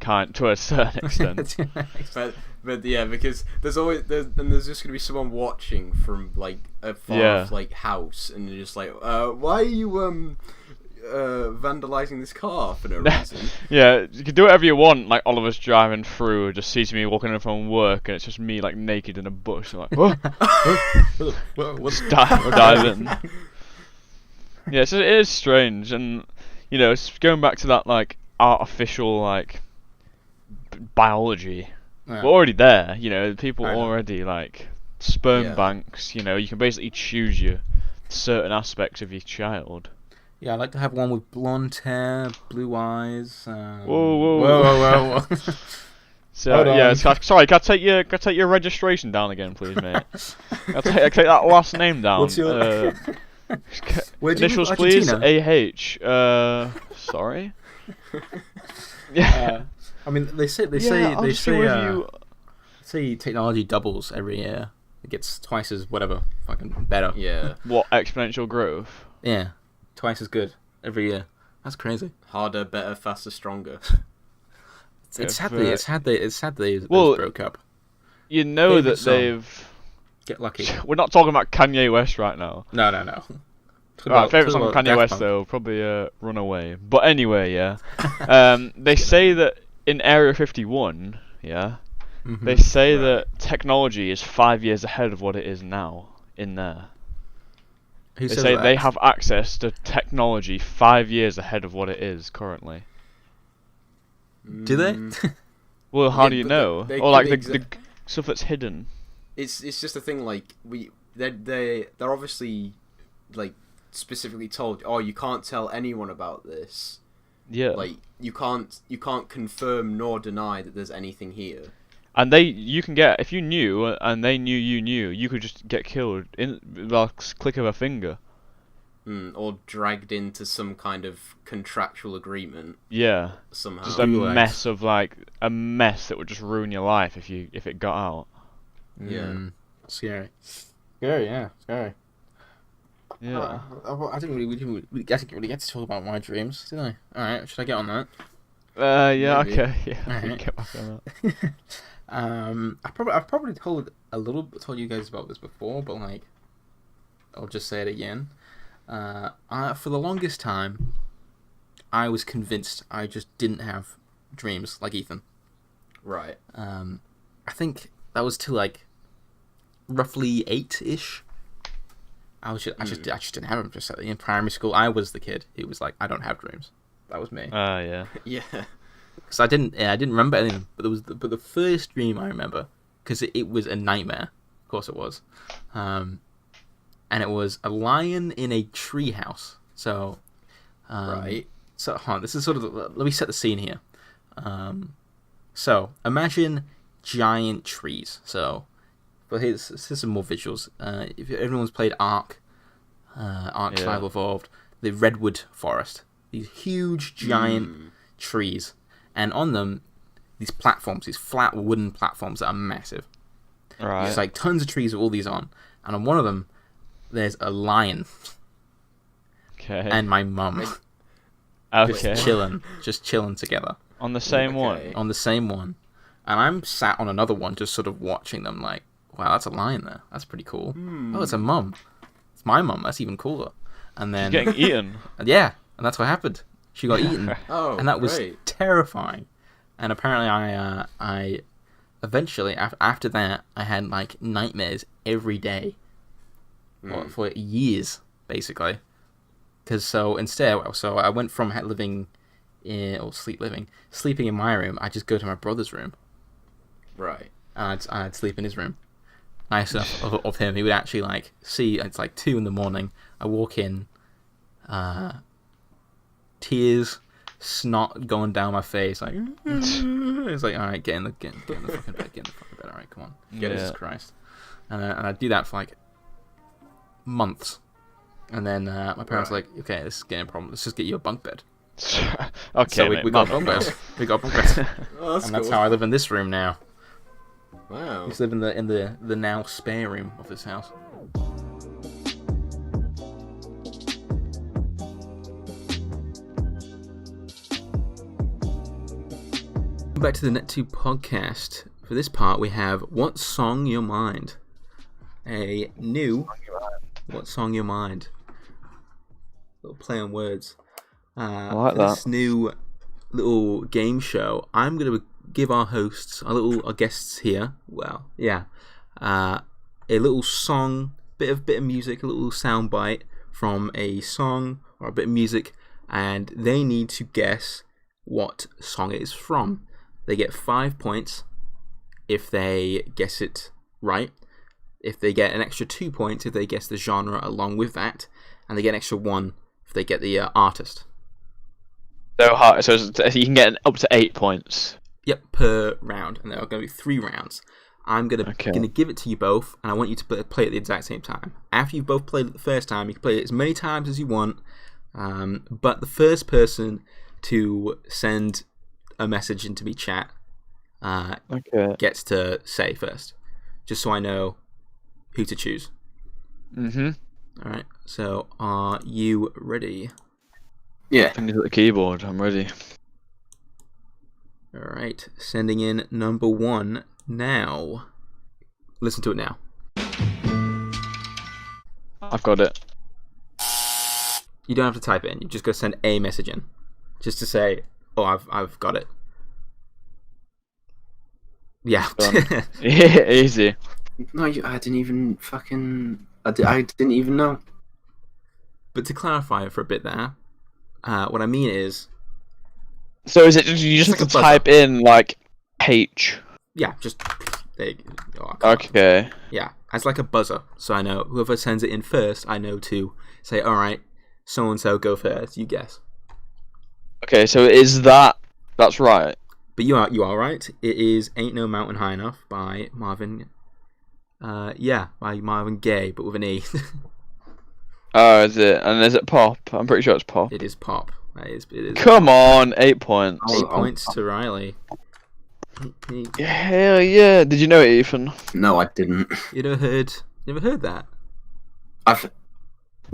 to a certain extent. but yeah, because there's just gonna be someone watching from like a far off like house, and you're just like, why are you vandalizing this car for no reason? Yeah, you can do whatever you want. Like Oliver's driving through, just sees me walking in from work, and it's just me like naked in a bush. Like, what? Just dive in. Yeah, it is strange, and you know, it's going back to that like artificial like biology. Yeah. We're already there. You know, people already like sperm banks. You know, you can basically choose your certain aspects of your child. Yeah, I'd like to have one with blonde hair, blue eyes. Whoa. So yeah, sorry. Can I take your registration down again, please, mate? I'll take that last name down. What's your initials, please? AH. Sorry. Yeah. I mean, they say technology doubles every year. It gets twice as whatever, fucking better. Yeah. What, exponential growth? Yeah. Twice as good every year. That's crazy. Harder, better, faster, stronger. It's sad they broke up. You know that they've... Get lucky. We're not talking about Kanye West right now. No. Right, favourite song of Kanye West though, probably Runaway. But anyway, yeah. They say that in Area 51, they say that technology is 5 years ahead of what it is now in there. They say they have access to technology 5 years ahead of what it is currently. Do they? Well, how do you know? Or like the stuff that's hidden. It's just a thing. Like they're obviously like specifically told, oh, you can't tell anyone about this. Yeah. Like you can't confirm nor deny that there's anything here. And you can get, if you knew and they knew, you could just get killed in the click of a finger. Or dragged into some kind of contractual agreement. Yeah. Somehow. Just a mess that would just ruin your life if it got out. Yeah. Scary. Scary, yeah. Scary. Yeah. I didn't really get to talk about my dreams, did I? Alright, should I get on that? Yeah, Maybe. okay. Yeah, Right. get back on that. I've probably told you guys about this before, but like, I'll just say it again. For the longest time, I was convinced I just didn't have dreams like Ethan. Right. I think that was till like roughly 8-ish. I just didn't have them. Just in primary school, I was the kid who was like, I don't have dreams. That was me. Yeah. Yeah. Because I didn't remember anything. But the first dream I remember, because it was a nightmare. Of course it was. And it was a lion in a tree house. So, right. So, this is sort of let me set the scene here. So imagine giant trees. So, but here's some more visuals. If everyone's played Ark Survival Evolved, the redwood forest, these huge giant trees, and on them these platforms, these flat wooden platforms that are massive. Right. There's like tons of trees with all these on, and on one of them there's a lion. Okay. And my mum. Okay. Just chilling together. On the same one. On the same one, and I'm sat on another one, just sort of watching them. Like, wow, that's a lion there. That's pretty cool. Oh, it's a mum. It's my mum. That's even cooler. And then She's getting eaten. Yeah, and that's what happened. She got eaten. Oh, and that was great. terrifying. And apparently, I eventually after that, I had like nightmares every day for years, basically. Because so I went from sleeping in my room. I just go to my brother's room. Right. And I'd sleep in his room. Nice enough of him. He would actually like see. It's like 2 a.m. I walk in, tears, snot going down my face. Like it's like, all right, get in the fucking bed. Get in the fucking bed. All right, come on. Jesus Christ. And I do that for like months. And then my parents were like, okay, this is getting a problem. Let's just get you a bunk bed. Okay, so mate, we got bunk beds. We got bunk beds. Oh, that's And that's cool. how I live in this room now. Wow. I used to live in the now spare room of this house. Welcome back to the NetTube Podcast. For this part, we have What Song Your Mind? A new What Song Your Mind? Little play on words. I like For that. this new little game show, I'm going to give our hosts, our guests here, a little song, bit of music, a little sound bite from a song or a bit of music, and they need to guess what song it is from. They get 5 points if they guess it right. If they get an extra 2 points if they guess the genre along with that, and they get an extra 1 if they get the artist. So you can get up to 8 points. Yep, per round, and there are going to be 3 rounds. I'm gonna give it to you both, and I want you to play at the exact same time. After you've both played it the first time, you can play it as many times as you want, but the first person to send a message into me chat gets to say first, just so I know who to choose. Mm-hmm. Alright, so are you ready? Yeah. Fingers at the keyboard, I'm ready. Alright, sending in number 1 now. Listen to it now. I've got it. You don't have to type it in, you just go send a message in. Just to say, oh, I've got it. Yeah. Yeah, easy. No, I didn't even fucking... I didn't even know. But to clarify it for a bit there, what I mean is... So is it you just Like have a to type in, like, H? Yeah, just... There you go. Oh, I can't. Okay. Yeah, as like a buzzer. So I know, whoever sends it in first, I know to say, alright, so-and-so go first, you guess. Okay, so is that's right? But you are right. It is Ain't No Mountain High Enough by Marvin... by Marvin Gaye, but with an E. Oh, is it? And is it pop? I'm pretty sure it's pop. It is pop. It is. Come on, 8 points. 8 points to Riley. Hell yeah! Did you know it, Ethan? No, I didn't. You never heard that? Guardians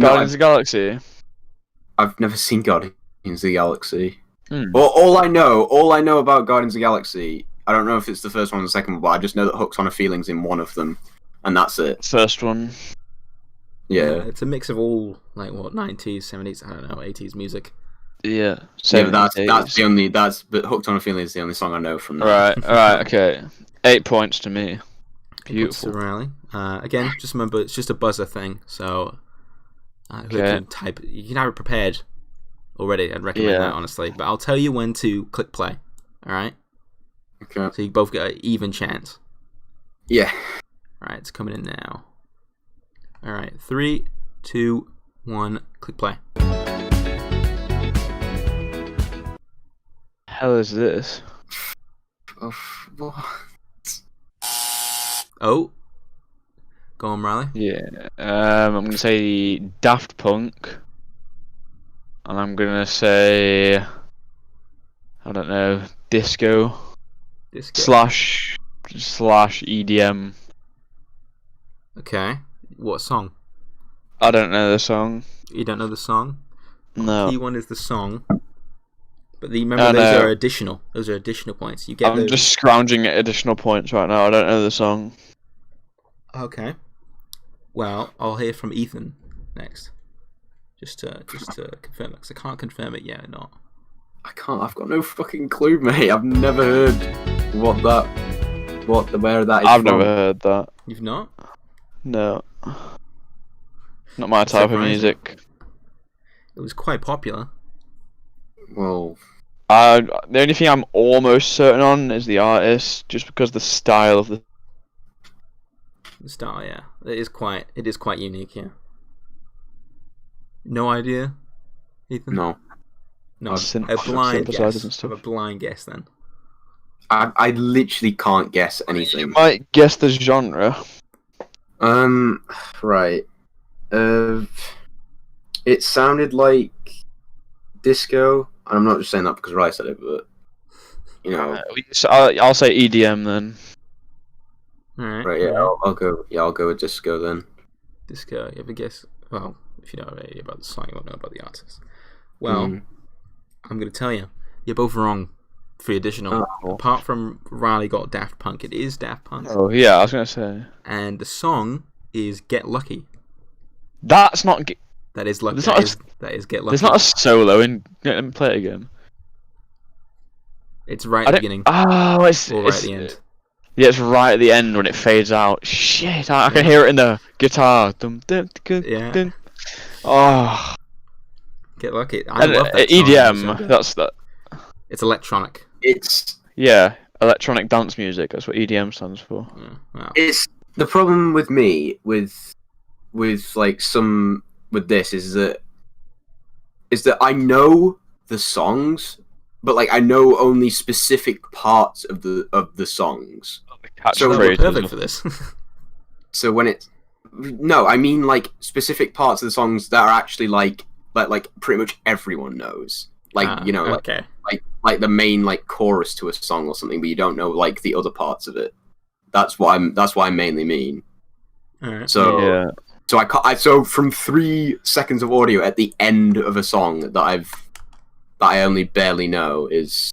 of the Galaxy. I've never seen Guardians of the Galaxy. Hmm. Well, all I know about Guardians of the Galaxy I don't know if it's the first one or the second one, but I just know that Hooked on a Feeling's in one of them, and that's it. First one. Yeah. It's a mix of all, like, what, 90s, 70s, I don't know, 80s music. Yeah. Yeah, that's the only, but Hooked on a Feeling is the only song I know from that. Alright, okay. 8 points to me. Beautiful. To Riley. Again, just remember, it's just a buzzer thing, so you can have it prepared already. I'd recommend that, honestly. But I'll tell you when to click play, alright? Okay. So you both get an even chance. Yeah. Alright, it's coming in now. Alright, 3, 2, 1, click play. Hell is this? Oh, what? Oh. Go on, Riley. Yeah. I'm gonna say Daft Punk. And I'm gonna say, I don't know, disco. Slash EDM. Okay. What song? I don't know the song. You don't know the song? No. The key one is the song. But remember, those are additional. Those are additional points. You get. I'm just scrounging at additional points right now. I don't know the song. Okay. Well, I'll hear from Ethan next. Just to confirm it, because I can't confirm it yet or not. I can't. I've got no fucking clue, mate. I've never heard where that is. I've never heard that. You've not? No. Not my type of music. It was quite popular. Well, the only thing I'm almost certain on is the artist, just because the style of the style. Yeah, it is quite unique. Yeah. No idea, Ethan. No. A blind guess. A blind guess then. I literally can't guess anything. You might guess the genre. Right. It sounded like disco, and I'm not just saying that because Rai said it, but you know. I'll say EDM then. All right. Right. Yeah. I'll go with disco then. Disco. You have a guess? Well, if you know already about the song, you won't know about the artist. Well, I'm gonna tell you, you're both wrong. For the additional, apart from Riley got Daft Punk, it is Daft Punk. Oh yeah, I was gonna say. And the song is "Get Lucky." That's not. That is lucky. That is "Get Lucky." There's not a solo in. Let me play it again. It's right at the beginning. Oh, it's right at the end. Yeah, it's right at the end when it fades out. Shit, I can hear it in the guitar. Yeah. Oh. Get Lucky. I love that EDM. song. That's that. It's electronic. It's electronic dance music. That's what EDM stands for. Yeah, wow. It's the problem with me with like with this is that I know the songs, but like I know only specific parts of the songs. So we're perfect for this. So when I mean like specific parts of the songs that are actually like pretty much everyone knows. Like like the main like chorus to a song or something, but you don't know like the other parts of it. That's what I mainly mean. Right. So so from 3 seconds of audio at the end of a song that I only barely know is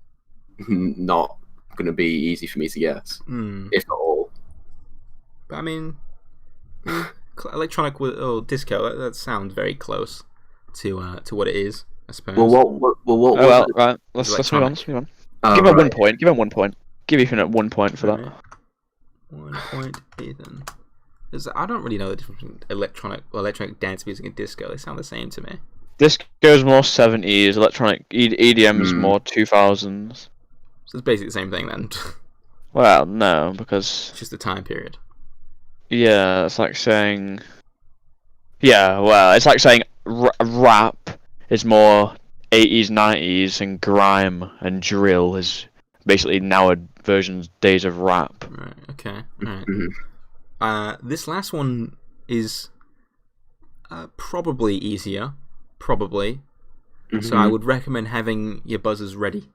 not going to be easy for me to guess, if not all. But I mean, electronic or disco, that sounds very close to what it is, I suppose. Well, right. Let's move on. Give him 1 point. Give him 1 point. Give Ethan 1 point for that. 1 point, Ethan. I don't really know the difference between electronic dance music and disco. They sound the same to me. Disco is more 70s. Electronic EDM is more 2000s. So it's basically the same thing then. Well, no, because it's just the time period. Yeah, it's like saying. Yeah, well, it's like saying rap is more 80s, 90s, and grime and drill is basically now versions days of rap. Right. Okay. All right. This last one is probably easier. Probably. Mm-hmm. So I would recommend having your buzzers ready.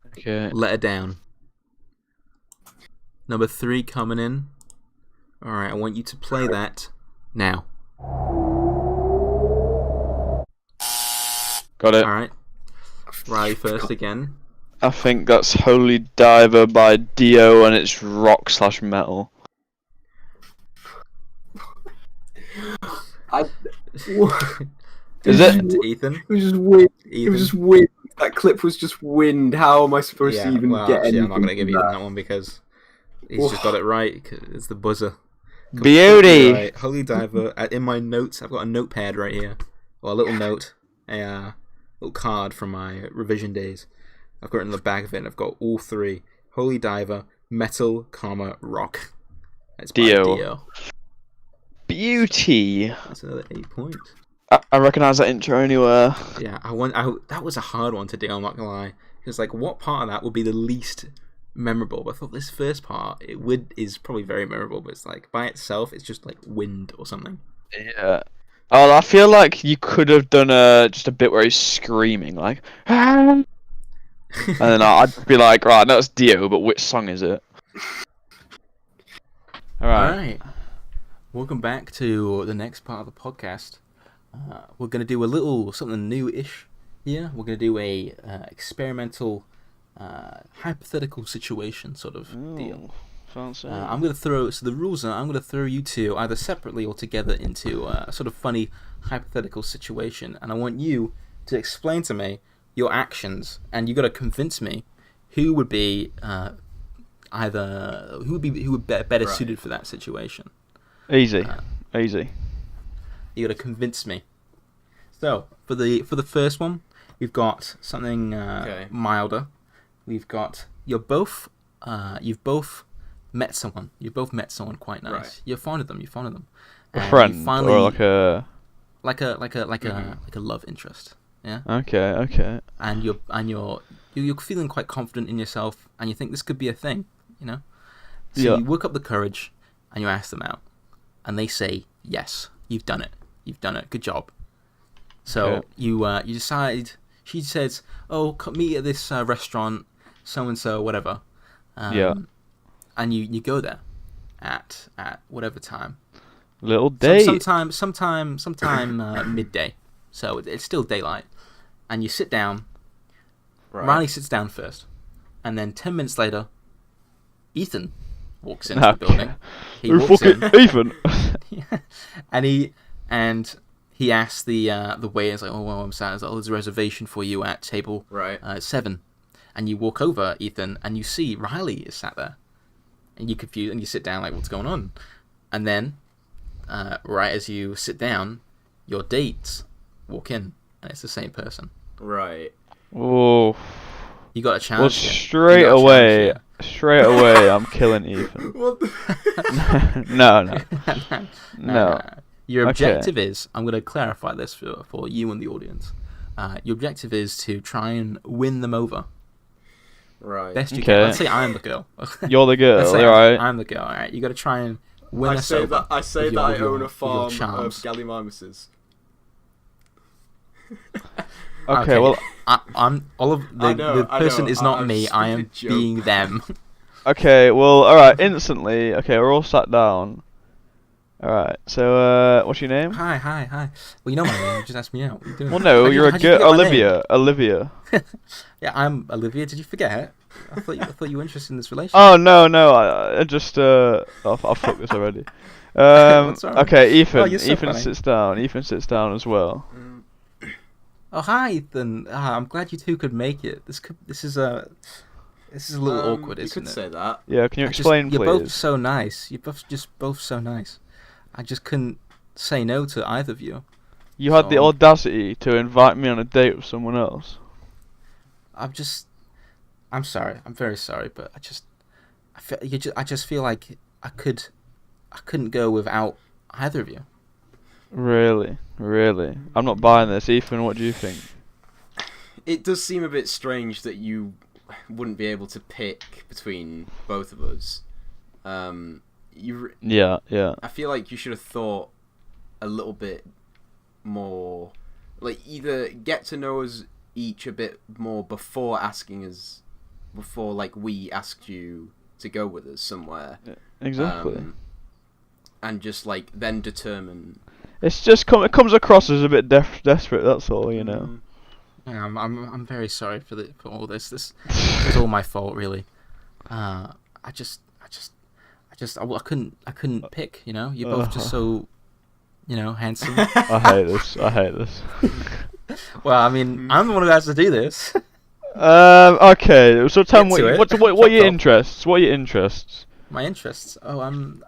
Okay. Let it down. Number 3 coming in. All right. I want you to play that now. Got it. All right. Riley first again. I think that's Holy Diver by Dio, and it's rock/metal. Is it? Ethan? It was just wind. Ethan? It was just wind. That clip was just wind. How am I supposed to even get actually, anything? I'm not going to give from Ethan that one because he's just got it right. It's the buzzer. Beauty! Right. Holy Diver. In my notes, I've got a notepad right here. Well, a little note. A little card from my revision days. I've got it in the back of it, and I've got all three. Holy Diver, metal, rock. It's by Dio. Beauty! That's another 8 points. I recognise that intro anywhere. Yeah, that was a hard one to do, I'm not gonna lie. Because, like, what part of that would be the least memorable? But I thought this first part, is probably very memorable, but it's like, by itself, it's just like wind or something. Yeah. Oh, I feel like you could have done just a bit where he's screaming, like, and then I'd be like, right, that's Dio, but which song is it? Alright. Welcome back to the next part of the podcast. We're going to do a little something new-ish here. We're going to do a experimental, hypothetical situation sort of deal. Fancy. I'm going to throw... So the rules are I'm going to throw you two either separately or together into a sort of funny hypothetical situation. And I want you to explain to me your actions. And you got to convince me who would be who would be better suited for that situation. Easy. Easy. You got to convince me. So for the first one, we've got something milder. We've got you've both met someone. You've both met someone quite nice. Right. You're fond of them. A friend or like a love interest. Yeah. Okay. And you're feeling quite confident in yourself, and you think this could be a thing. You know. So you work up the courage, and you ask them out, and they say yes. You've done it. Good job. So you decide. She says, "Oh, meet at this restaurant, so and so, whatever." And you go there at whatever time. Little date. Sometime midday. So it's still daylight, and you sit down. Right. Riley sits down first, and then 10 minutes later, Ethan walks into the building. He walks in. Ethan. and he asks the waiter, like, "Oh, well, I'm sorry, there's a reservation for you at table 7." And you walk over, Ethan, and you see Riley is sat there, and you confused, and you sit down like, "What's going on?" And then, right as you sit down, your dates walk in, and it's the same person. Right. Oh. You got a challenge. Well, straight away, I'm killing Ethan. What the... No. Your objective is, I'm going to clarify this for you and the audience. Your objective is to try and win them over. Right. Best you can. Let's say I'm the girl. You're the girl, alright? I'm the girl, alright? You got to try and win us over. I say that I own a farm of gallimimuses. Okay, well, I'm all of the person is not me. I am being them. Okay, well, alright, instantly. Okay, we're all sat down. Alright, so, what's your name? Hi. Well, you know my name. You just asked me out. What are you doing? Well, no, you're a girl. Olivia. Yeah, I'm Olivia. Did you forget? I thought you were interested in this relationship. Oh, no, I just, I've fucked this already. Okay, Ethan. Ethan sits down. Ethan sits down as well. Oh, hi, Ethan. I'm glad you two could make it. This is a little awkward, isn't it? You could say that. Yeah, can you explain, please? You're both so nice. You're both so nice. I just couldn't say no to either of you. You had the audacity to invite me on a date with someone else. I'm sorry. I'm very sorry, but I just feel like I couldn't go without either of you. Really? I'm not buying this. Ethan, what do you think? It does seem a bit strange that you wouldn't be able to pick between both of us. Yeah. I feel like you should have thought a little bit more, like either get to know us each a bit more before like we asked you to go with us somewhere. Exactly. And just like then determine. It's just it comes across as a bit desperate. That's all, you know. Yeah, I'm very sorry for all this. This is all my fault, really. I couldn't pick. You know, you're both just so, handsome. I hate this. Well, I mean, I'm the one who has to do this. Okay. So tell me what are your Shut up. interests? What are your interests? My interests. Oh, I'm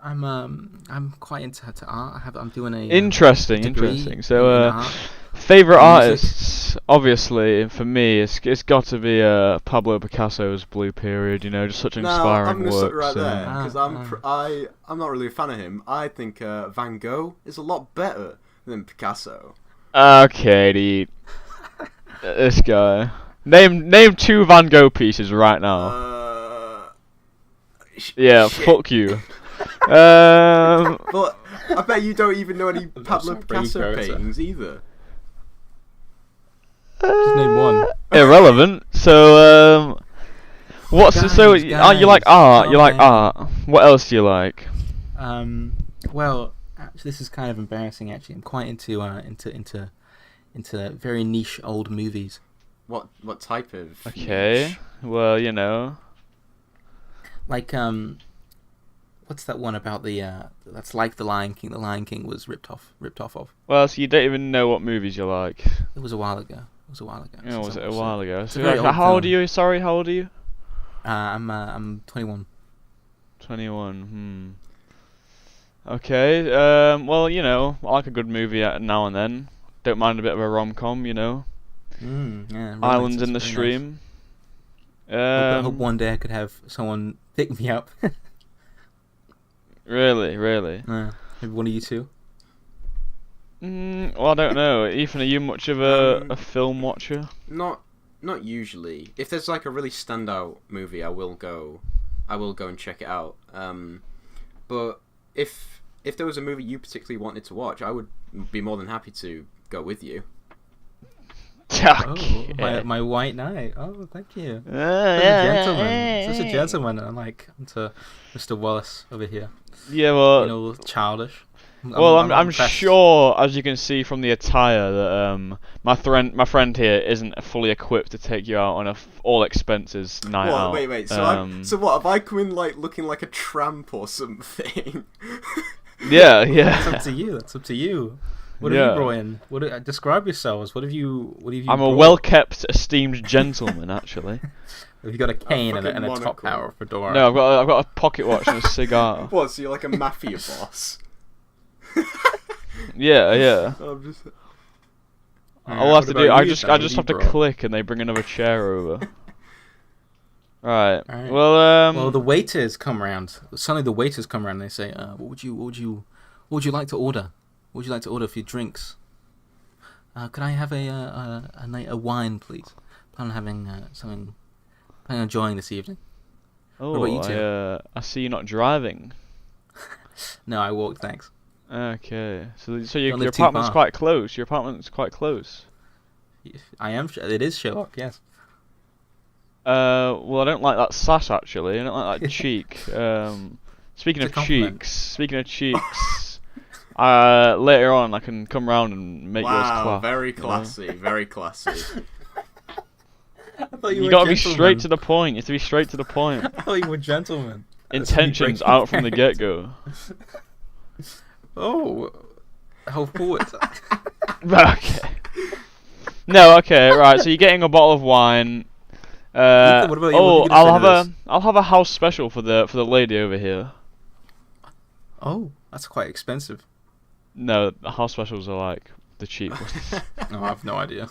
quite into art. I'm doing a Interesting. degree in So, art. favorite Music. artists, obviously, for me, it's got to be Pablo Picasso's Blue Period. You know, just such No, inspiring I'm gonna work. stop you right so- there because I'm not really a fan of him. I think Van Gogh is a lot better than Picasso. Okay, dude. This guy. Name 2 Van Gogh pieces right now. Yeah, shit. fuck you. But I bet you don't even know any Pablo not Picasso really fair, paintings either. Just name one. Irrelevant. So, what's Guys, so? You like guys, art? You calm like down. art? What else do you like? Well, actually, this is kind of embarrassing. Actually, I'm quite into very niche old movies. What type of? Okay. niche? Well, you know. Like what's that one about that's like the Lion King? The Lion King was ripped off of. Well, so you don't even know what movies you like. It was a while ago. Oh, since was I it a watched while ago? It's a So, very old how old are film. you? Sorry, how old are you? I'm 21. 21. Okay. Well, you know, I like a good movie now and then. Don't mind a bit of a rom-com, you know. Yeah. romance Islands is in the very nice. Stream. I hope one day I could have someone pick me up. Really. Maybe one of you two. Mm, Well, I don't know. Ethan, are you much of a film watcher? Not usually. If there's like a really standout movie, I will go and check it out. But if there was a movie you particularly wanted to watch, I would be more than happy to go with you. Oh, my white knight. Oh, thank you. Such a gentleman. Such a gentleman. I'm to Mr. Wallace over here. Yeah, well, You know, childish. well, I'm impressed. sure, as you can see from the attire, that my friend here isn't fully equipped to take you out on a all expenses night out. Wait. So what? Have I come in like looking like a tramp or something? Yeah. That's up to you. That's up to you. What have Yeah. you brought in? Describe yourselves. What have you? I'm a brought? well-kept, esteemed gentleman, actually. Have you got a cane and a fucking top monocle. power fedora? No, I've got a pocket watch and a cigar. What? So you're like a mafia boss? Yeah. I'm just... All I have to what do, about I you, just Dan? What have have to you brought? click and they bring another chair over. Right. Alright. Well, Well, the waiters come around. Suddenly, the waiters come around. And they say, what would you like to order? What would you like to order for your drinks? Could I have a wine, please? Plan on having something. Plan on enjoying this evening. oh, about you two? I see you're not driving. No, I walk. Thanks. Okay. So Don't your live too apartment's far. quite close. Your apartment's quite close. I am. It is Sherlock. Yes. Well, I don't like that sass actually. I don't like that cheek. Speaking It's of a compliment. cheeks, later on I can come round and make yours Wow, clap. very you know? classy, very classy. I thought You were gotta be gentlemen. straight to the point. You have to be straight to the point. I thought you were gentlemen. Intentions breaking out from the get go. Oh, how forward. Okay. No, okay, right. So you're getting a bottle of wine. Ethan, what about you? What are Oh, you gonna say to this? I'll have a house special for the lady over here. Oh, that's quite expensive. No, the house specials are like the cheap ones. No, I have no idea.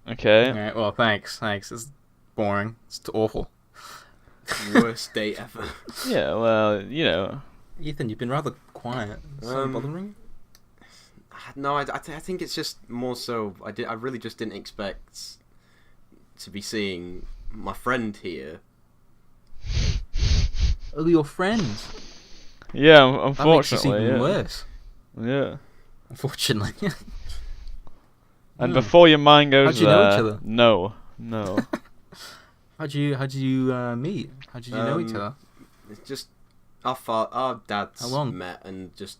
Okay. Alright, well, thanks. It's boring. It's awful. Worst date ever. Yeah, well, you know. Ethan, you've been rather quiet. Is something bothering you? No, I think it's just more so. I really just didn't expect to be seeing my friend here. Oh, your friends. Yeah, That makes this unfortunately. even Yeah. worse. Yeah. Unfortunately. And before your mind goes How'd you know each there, other? no. How'd you meet? How did you know each other? It's just our dads How long? met, and just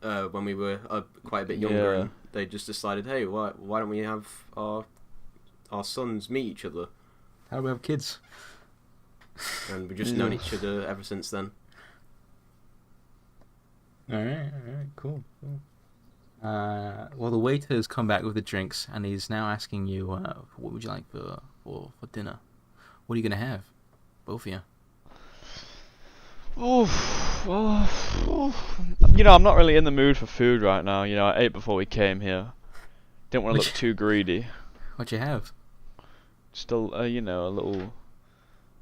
when we were quite a bit younger, Yeah. and they just decided, hey, why don't we have our our sons meet each other, How do we have kids? and we've just known each other ever since then. All right, cool. Well, the waiter has come back with the drinks, and he's now asking you, what would you like for dinner? What are you gonna have, both of you? I'm not really in the mood for food right now. I ate before we came here. Didn't want to look too greedy. What'd you have? Just a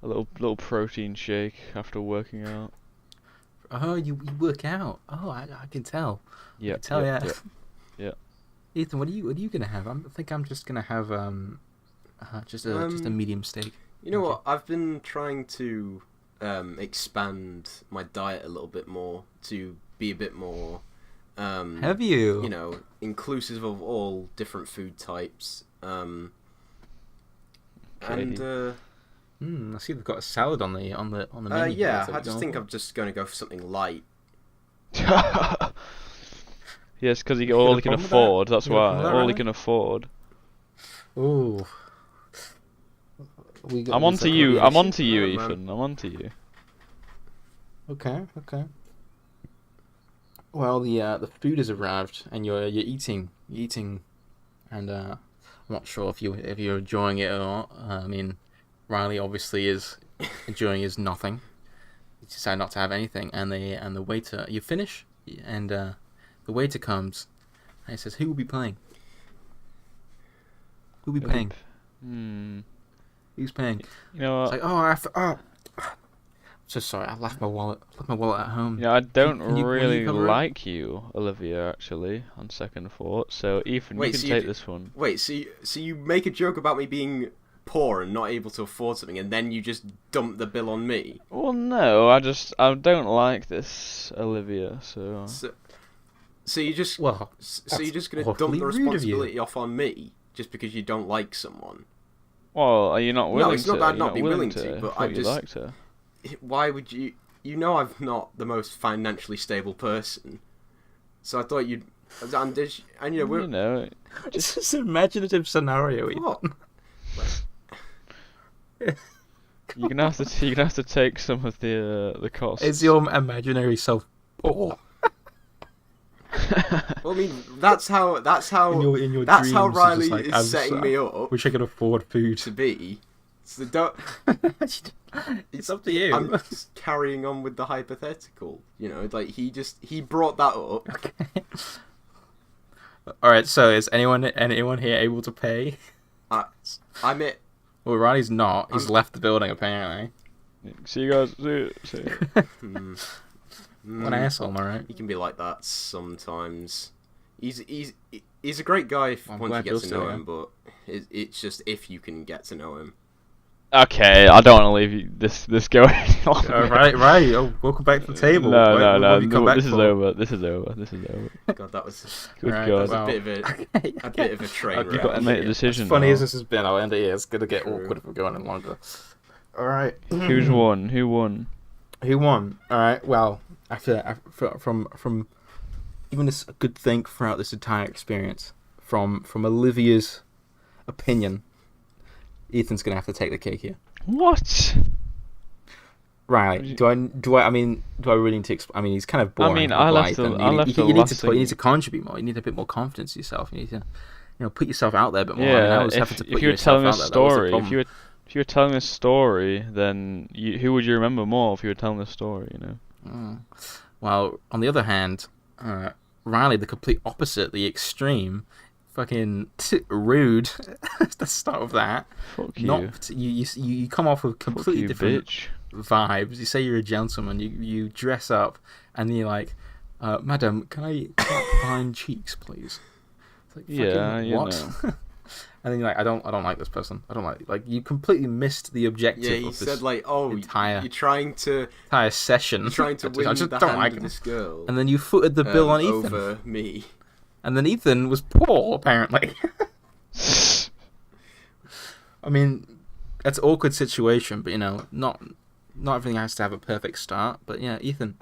little protein shake after working out. Oh, you work out. Oh, I can tell. Yeah. Yeah. Ethan, what are you gonna have? I think I'm just gonna have just a medium steak. You know what? I've been trying to expand my diet a little bit more to be a bit more. Have you? Inclusive of all different food types. I see they've got a salad on the menu. Yeah, I just think I'm just going to go for something light. Yes, because all he can afford. That's why. All he can afford. Ooh. I'm onto you. I'm onto you, Ethan. I'm onto you. Okay. Well, the food has arrived, and you're eating, and I'm not sure if you're enjoying it or not. I mean, Riley obviously is enjoying his nothing. He decided not to have anything, and the waiter, you finish, and the waiter comes, and he says, "Who will be playing? Who'll be paying? Who's paying?" You know what? It's like, I'm so sorry, I left my wallet at home. Yeah, I don't Can you really cover it? like you, Olivia, actually, on second thought. So, Ethan, you can take this one. Wait, so you make a joke about me being poor and not able to afford something, and then you just dump the bill on me? Well, no, I don't like this, Olivia, so you're just Well, so you're just going to dump awfully the rude of you. responsibility off on me just because you don't like someone? Well, are you not willing to? No, it's not that I'd You're not be willing to, but I just... like to. Why would you? You know I'm not the most financially stable person, so I thought you'd. And we're. It's just an imaginative scenario. What? You're gonna have to take some of the costs. Is your imaginary self poor? Well, I mean, that's how In your that's how dreams, Riley it's just like, is setting me up Wish I could afford food. to be. So don't. It's up to you. I'm just carrying on with the hypothetical. Like he brought that up. Okay. All right. So is anyone here able to pay? I'm it. Well, Riley's not. He's left the building apparently. See you guys. See you. What an asshole, am I right? He can be like that sometimes. He's a great guy once you get to know him, but it's just if you can get to know him. Okay, I don't want to leave this going on. Right. Oh, welcome back to the table. No. This is over. God, that was Good right, God. a bit of a train wreck. You've got to make a decision. As funny now. as this has been, I'll end it here. It's gonna get awkward if we're going on longer. All right. Who won? Who won? All right. Well, from even this a good thing throughout this entire experience, from Olivia's opinion, Ethan's gonna have to take the cake here. What? Right? Do I really need to explain? I mean, he's kind of boring. I mean, I left Ethan. the You need last to you need to contribute more. You need a bit more confidence in yourself. You need to, put yourself out there a bit more. Yeah. I was having to put if you were yourself telling a out there, that was the story, problem. if you were telling a story, then who would you remember more if you were telling a story? Well, on the other hand, Riley, the complete opposite, the extreme, fucking rude. The start of that. Fuck you. Not you come off with completely you, different bitch. vibes. You say you're a gentleman. You dress up, and then you're like, "Madam, can I fine cheeks, please?" It's like, Yeah, you what? know. And then you're like, I don't like this person. I don't like you completely missed the objective. Yeah, he of said this like, "Oh, entire you're trying to session. win I just the don't hand like of him." this girl." And then you footed the bill on Ethan. over me. And then Ethan was poor, apparently. I mean, that's an awkward situation, but not everything has to have a perfect start. But yeah, Ethan,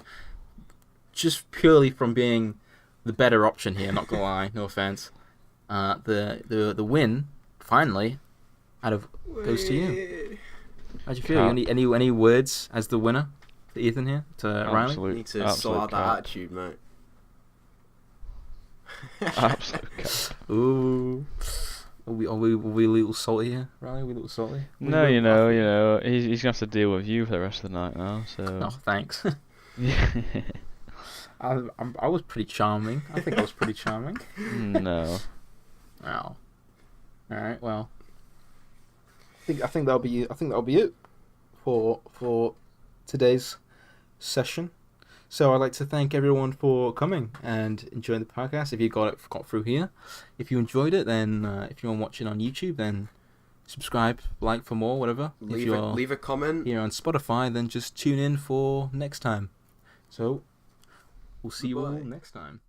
just purely from being the better option here, not gonna lie, no offense. The win finally goes to you. How'd you feel? Can't- Any words as the winner to Ethan here, to Riley? Absolute, Need to absolute sort out that cat. attitude, mate. Absolute cat. Ooh. Are we a little salty here, Riley? Are we a little salty? No, you know, he's gonna have to deal with you for the rest of the night now. So. Oh, thanks. Yeah. I was pretty charming. I think I was pretty charming. No. Oh. All right. Well, I think that'll be it for today's session. So I'd like to thank everyone for coming and enjoying the podcast. If you got through here, if you enjoyed it, then if you're watching on YouTube, then subscribe, like for more, whatever. Leave a comment. Here on Spotify, then just tune in for next time. So we'll see you all next time.